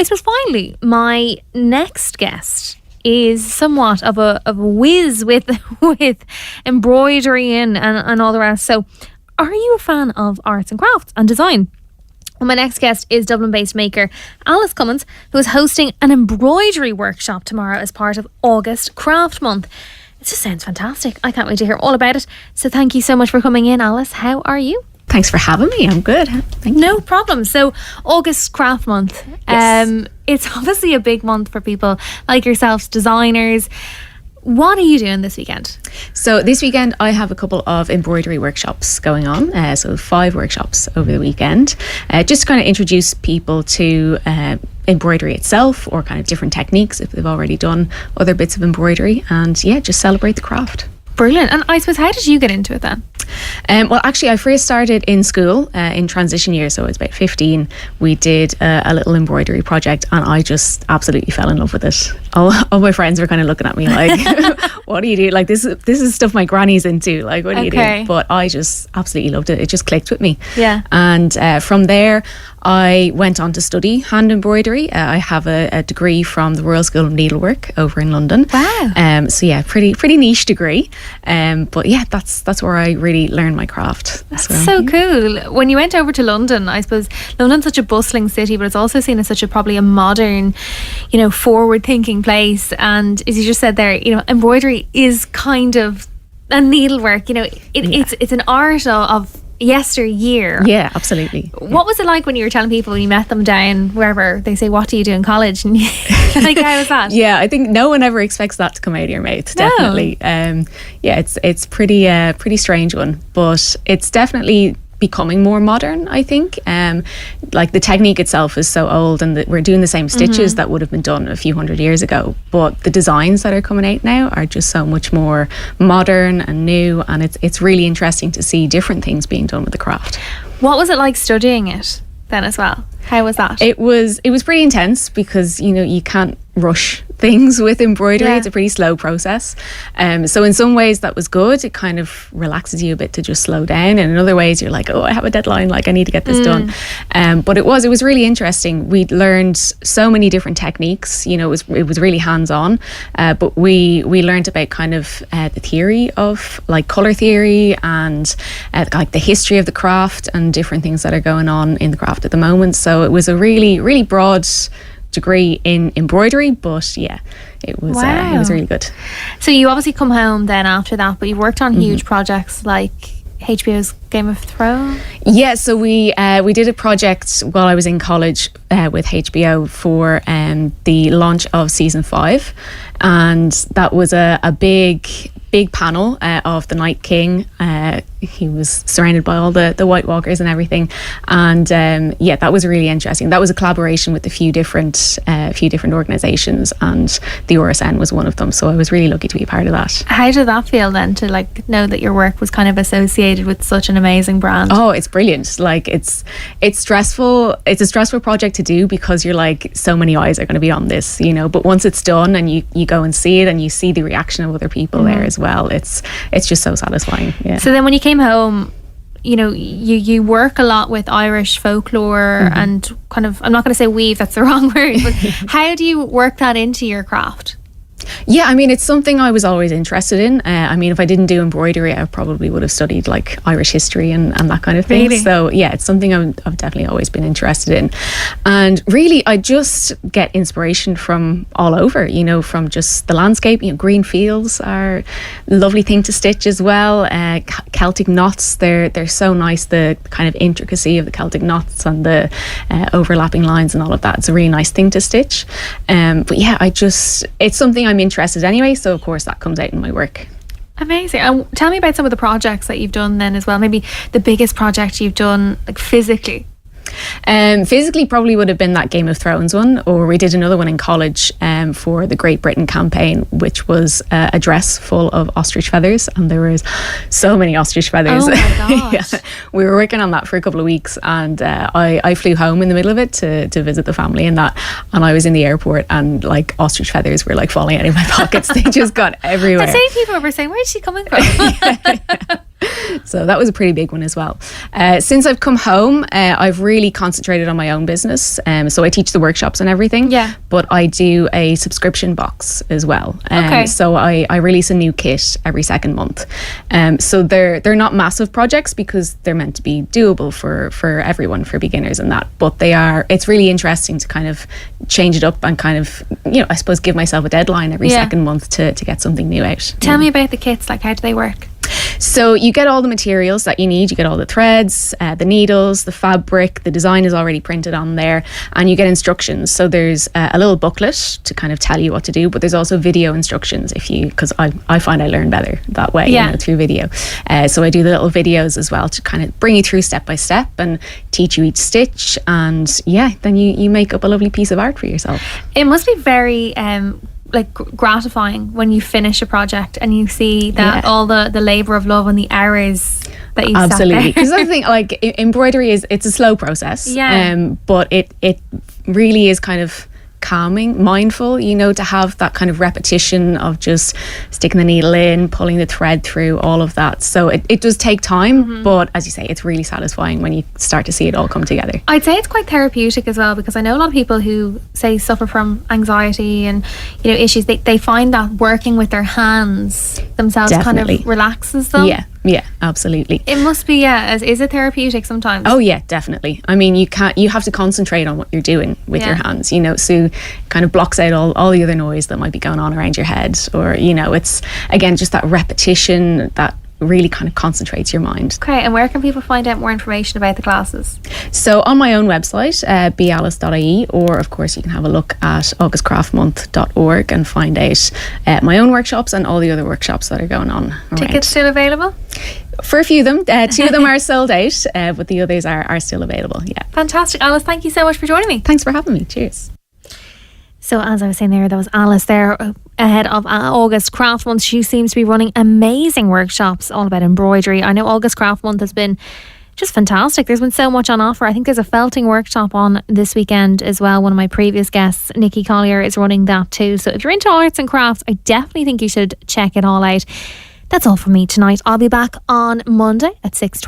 suppose finally, my next guest is somewhat of a whiz with embroidery and all the rest. So are you a fan of arts and crafts and design? Well, my next guest is Dublin-based maker Alice Cummins, who is hosting an embroidery workshop tomorrow as part of August Craft Month. It just sounds fantastic. I can't wait to hear all about it. So thank you so much for coming in, Alice. How are you? Thanks for having me. I'm good. Thank you. No problem. So August Craft Month. Yes. It's obviously a big month for people like yourselves, designers. What are you doing this weekend? So this weekend I have a couple of embroidery workshops going on. So 5 workshops over the weekend. Just to kind of introduce people to embroidery itself, or kind of different techniques if they've already done other bits of embroidery, and just celebrate the craft. Brilliant. And I suppose, how did you get into it then? Well, actually, I first started in school in transition year, so I was about 15. We did a little embroidery project, and I just absolutely fell in love with it. All my friends were kind of looking at me like, "What do you do? Like this is stuff my granny's into. Like, what do you do?" But I just absolutely loved it. It just clicked with me. Yeah. And from there, I went on to study hand embroidery. I have a degree from the Royal School of Needlework over in London. Wow. So yeah, pretty niche degree. But yeah, that's where I really learned my craft. That's so cool. When you went over to London, I suppose London's such a bustling city, but it's also seen as such probably a modern, forward-thinking place. And as you just said there, embroidery is kind of a needlework. It's an art of yesteryear. Yeah, absolutely. What was it like when you were telling people, when you met them down wherever, they say, "What do you do in college?" And like, how was that? Yeah, I think no one ever expects that to come out of your mouth. Definitely. It's pretty strange one, but it's definitely becoming more modern, I think. Like the technique itself is so old, and we're doing the same stitches that would have been done a few hundred years ago, but the designs that are coming out now are just so much more modern and new, and it's really interesting to see different things being done with the craft. What was it like studying it then as well? How was that? It was pretty intense, because you can't rush things with embroidery. It's a pretty slow process, so in some ways that was good. It kind of relaxes you a bit to just slow down, and in other ways you're like, oh, I have a deadline, like I need to get this done. But it was really interesting. We learned so many different techniques. It was really hands-on, but we learned about kind of the theory of like color theory, and like the history of the craft and different things that are going on in the craft at the moment. So it was a really broad degree in embroidery, but yeah, it was really good. So you obviously come home then after that, but you worked on huge projects like HBO's Game of Thrones. Yeah, so we did a project while I was in college with HBO for the launch of season 5, and that was a big panel of the Night King. He was surrounded by all the White Walkers and everything, and that was really interesting. That was a collaboration with a few different organisations, and the RSN was one of them. So I was really lucky to be a part of that. How did that feel then, to like know that your work was kind of associated with such an amazing brand? Oh, it's brilliant. Like it's stressful. It's a stressful project to do, because you're like, so many eyes are going to be on this, but once it's done and you go and see it and you see the reaction of other people there as well, it's just so satisfying. Yeah. So then when you came home, you work a lot with Irish folklore and kind of, I'm not going to say weave, that's the wrong word, but how do you work that into your craft? Yeah, I mean, it's something I was always interested in. I mean, if I didn't do embroidery, I probably would have studied like Irish history and that kind of thing. Really? So yeah, it's something I've definitely always been interested in. And really, I just get inspiration from all over, from just the landscape. Green fields are a lovely thing to stitch as well. Celtic knots, they're so nice. The kind of intricacy of the Celtic knots and the overlapping lines and all of that. It's a really nice thing to stitch. But yeah, it's something I'm interested in anyway, so of course that comes out in my work. Amazing. And tell me about some of the projects that you've done then as well. Maybe the biggest project you've done, like physically. Physically probably would have been that Game of Thrones one, or we did another one in college for the Great Britain campaign, which was a dress full of ostrich feathers, and there was so many ostrich feathers. Oh my gosh. Yeah. We were working on that for a couple of weeks, and I flew home in the middle of it to visit the family and that, and I was in the airport, and like ostrich feathers were like falling out of my pockets. They just got everywhere. I'd say people were saying, where's she coming from? So that was a pretty big one as well. Since I've come home, I've really concentrated on my own business. So I teach the workshops and everything. Yeah. But I do a subscription box as well. Okay. So I release a new kit every second month. So they're not massive projects because they're meant to be doable for everyone, for beginners and that. But it's really interesting to kind of change it up and kind of, I suppose give myself a deadline every second month to get something new out. Tell me about the kits, like how do they work? So you get all the materials that you need. You get all the threads, the needles, the fabric. The design is already printed on there, and you get instructions. So there's a little booklet to kind of tell you what to do, but there's also video instructions because I find I learn better that way, through video. So I do the little videos as well to kind of bring you through step by step and teach you each stitch, and then you make up a lovely piece of art for yourself. It must be very gratifying when you finish a project and you see that all the labour of love and the hours that you absolutely, because I think like embroidery it's a slow process, but it really is kind of calming, mindful, to have that kind of repetition of just sticking the needle in, pulling the thread through, all of that. So it does take time, but as you say, it's really satisfying when you start to see it all come together. I'd say it's quite therapeutic as well, because I know a lot of people who say suffer from anxiety and issues, they find that working with their hands themselves Definitely. kind of relaxes them. Yeah, absolutely. It must be, is it therapeutic sometimes? Oh yeah, definitely. I mean, you have to concentrate on what you're doing with your hands, so kind of blocks out all the other noise that might be going on around your head, or it's again just that repetition that really kind of concentrates your mind. Okay, and where can people find out more information about the classes? So on my own website, bealice.ie, or of course you can have a look at augustcraftmonth.org and find out my own workshops and all the other workshops that are going on around. Tickets still available? For a few of them, 2 of them are sold out, but the others are still available. Yeah. Fantastic. Alice, thank you so much for joining me. Thanks for having me. Cheers. So as I was saying there was Alice there ahead of August Craft Month. She seems to be running amazing workshops all about embroidery. I know August Craft Month has been just fantastic. There's been so much on offer. I think there's a felting workshop on this weekend as well. One of my previous guests, Nikki Collier, is running that too. So if you're into arts and crafts, I definitely think you should check it all out. That's all from me tonight. I'll be back on Monday at 6:20.